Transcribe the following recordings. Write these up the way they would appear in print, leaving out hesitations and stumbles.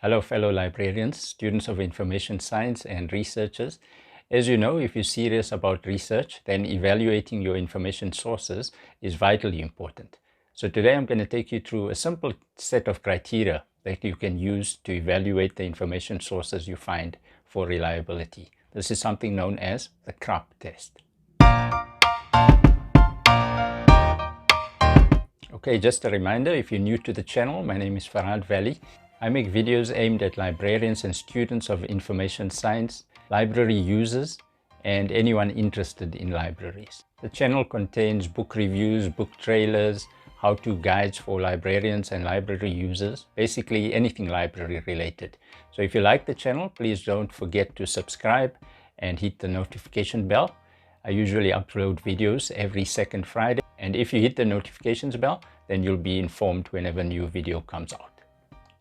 Hello fellow librarians, students of information science and researchers. As you know, if you're serious about research, then evaluating your information sources is vitally important. So today I'm going to take you through a simple set of criteria that you can use to evaluate the information sources you find for reliability. This is something known as the Craap Test. Okay, just a reminder, if you're new to the channel, my name is Ferhaad Vally. I make videos aimed at librarians and students of information science, library users, and anyone interested in libraries. The channel contains book reviews, book trailers, how-to guides for librarians and library users, basically anything library related. So if you like the channel, please don't forget to subscribe and hit the notification bell. I usually upload videos every second Friday, and if you hit the notifications bell, then you'll be informed whenever a new video comes out.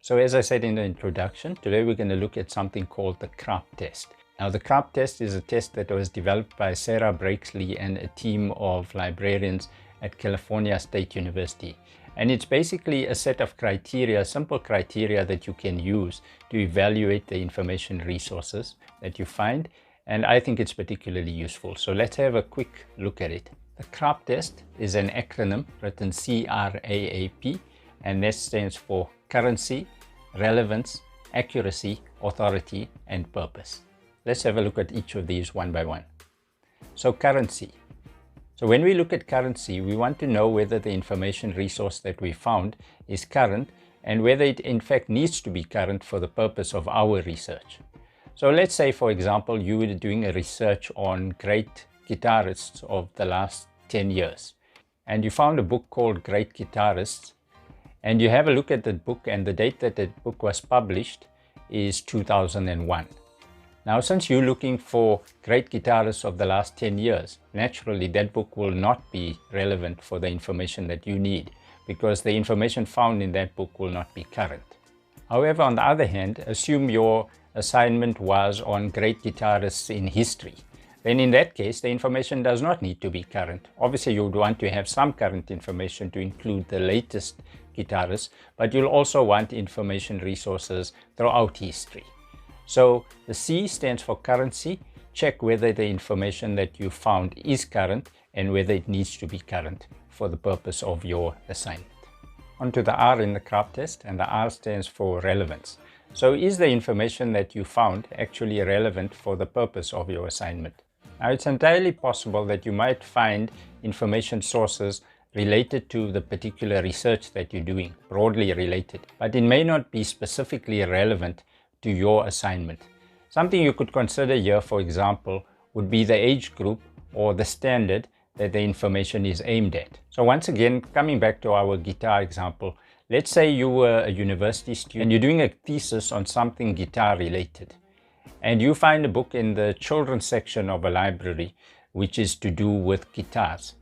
So as I said in the introduction, today we're going to look at something called the Craap Test. Now the Craap Test is a test that was developed by Sarah Breaksley and a team of librarians at California State University. And it's basically a set of criteria, simple criteria that you can use to evaluate the information resources that you find. And I think it's particularly useful. So let's have a quick look at it. The Craap Test is an acronym written CRAAP, and that stands for currency, relevance, accuracy, authority, and purpose. Let's have a look at each of these one by one. So currency. So when we look at currency, we want to know whether the information resource that we found is current and whether it in fact needs to be current for the purpose of our research. So let's say, for example, you were doing a research on great guitarists of the last 10 years, and you found a book called Great Guitarists, and you have a look at that book, and the date that that book was published is 2001. Now, since you're looking for great guitarists of the last 10 years, naturally that book will not be relevant for the information that you need, because the information found in that book will not be current. However, on the other hand, assume your assignment was on great guitarists in history. Then in that case, the information does not need to be current. Obviously, you would want to have some current information to include the latest guitarists, but you'll also want information resources throughout history. So the C stands for currency. Check whether the information that you found is current and whether it needs to be current for the purpose of your assignment. On to the R in the Craap Test, and the R stands for relevance. So is the information that you found actually relevant for the purpose of your assignment? Now, it's entirely possible that you might find information sources related to the particular research that you're doing, broadly related, but it may not be specifically relevant to your assignment. Something you could consider here, for example, would be the age group or the standard that the information is aimed at. So once again, coming back to our guitar example, let's say you were a university student and you're doing a thesis on something guitar related, and you find a book in the children's section of a library which is to do with guitars.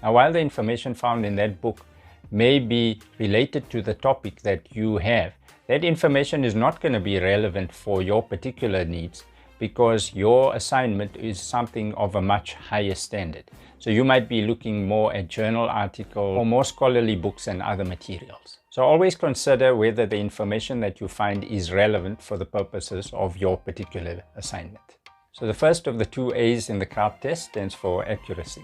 Now, while the information found in that book may be related to the topic that you have, that information is not going to be relevant for your particular needs, because your assignment is something of a much higher standard. So you might be looking more at journal articles or more scholarly books and other materials. So always consider whether the information that you find is relevant for the purposes of your particular assignment. So the first of the two A's in the Craap Test stands for accuracy.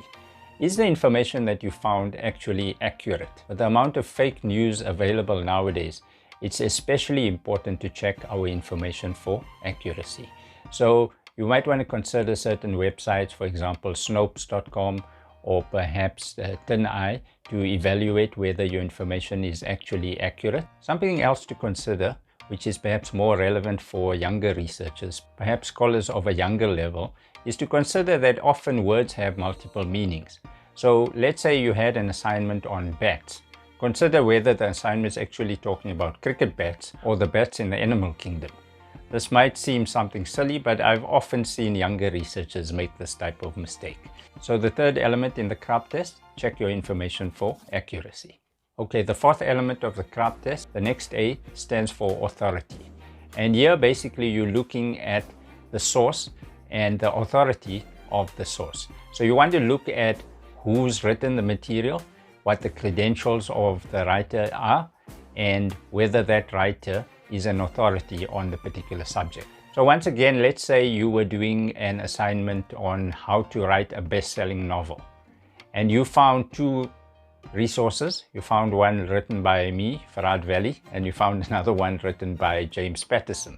Is the information that you found actually accurate? With the amount of fake news available nowadays, it's especially important to check our information for accuracy. So you might want to consider certain websites, for example, Snopes.com or perhaps TinEye, to evaluate whether your information is actually accurate. Something else to consider, which is perhaps more relevant for younger researchers, perhaps scholars of a younger level, is to consider that often words have multiple meanings. So let's say you had an assignment on bats. Consider whether the assignment is actually talking about cricket bats or the bats in the animal kingdom. This might seem something silly, but I've often seen younger researchers make this type of mistake. So the third element in the Craap Test, check your information for accuracy. Okay, the fourth element of the Craap Test, the next A, stands for authority. And here basically you're looking at the source and the authority of the source. So you want to look at who's written the material, what the credentials of the writer are, and whether that writer is an authority on the particular subject. So once again, let's say you were doing an assignment on how to write a best-selling novel, and you found two resources. You found one written by me, Ferhaad Vally, and you found another one written by James Patterson.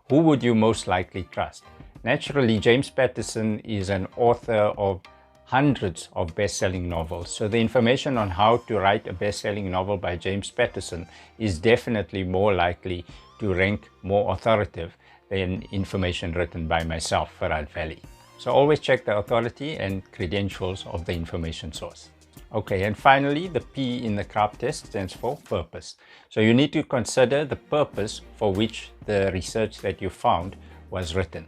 Who would you most likely trust? Naturally, James Patterson is an author of hundreds of best-selling novels, so the information on how to write a best-selling novel by James Patterson is definitely more likely to rank more authoritative than information written by myself, Ferhaad Vally. So always check the authority and credentials of the information source. Okay, and finally, the P in the Craap Test stands for purpose. So you need to consider the purpose for which the research that you found was written.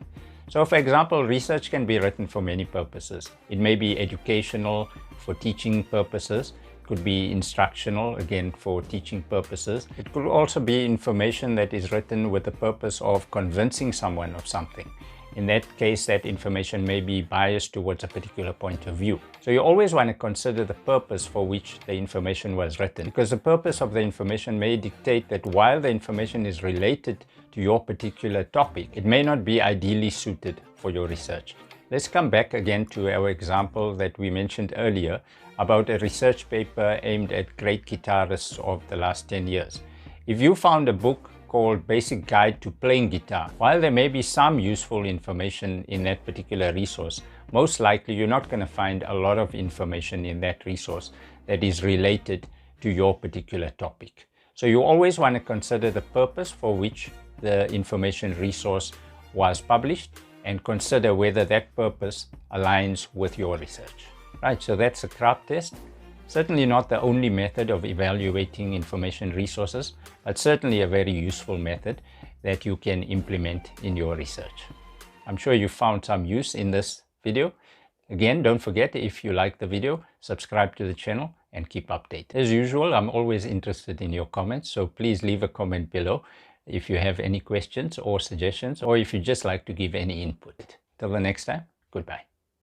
So for example, research can be written for many purposes. It may be educational, for teaching purposes. It could be instructional, again for teaching purposes. It could also be information that is written with the purpose of convincing someone of something. In that case, that information may be biased towards a particular point of view. So you always want to consider the purpose for which the information was written, because the purpose of the information may dictate that while the information is related to your particular topic, it may not be ideally suited for your research. Let's come back again to our example that we mentioned earlier about a research paper aimed at great guitarists of the last 10 years. If you found a book called Basic Guide to Playing Guitar, while there may be some useful information in that particular resource, most likely you're not going to find a lot of information in that resource that is related to your particular topic. So you always want to consider the purpose for which the information resource was published and consider whether that purpose aligns with your research. Right, so that's a Craap test. Certainly not the only method of evaluating information resources, but certainly a very useful method that you can implement in your research. I'm sure you found some use in this video. Again, don't forget, if you like the video, subscribe to the channel and keep updated. As usual, I'm always interested in your comments, so please leave a comment below if you have any questions or suggestions, or if you just like to give any input. Till the next time, goodbye.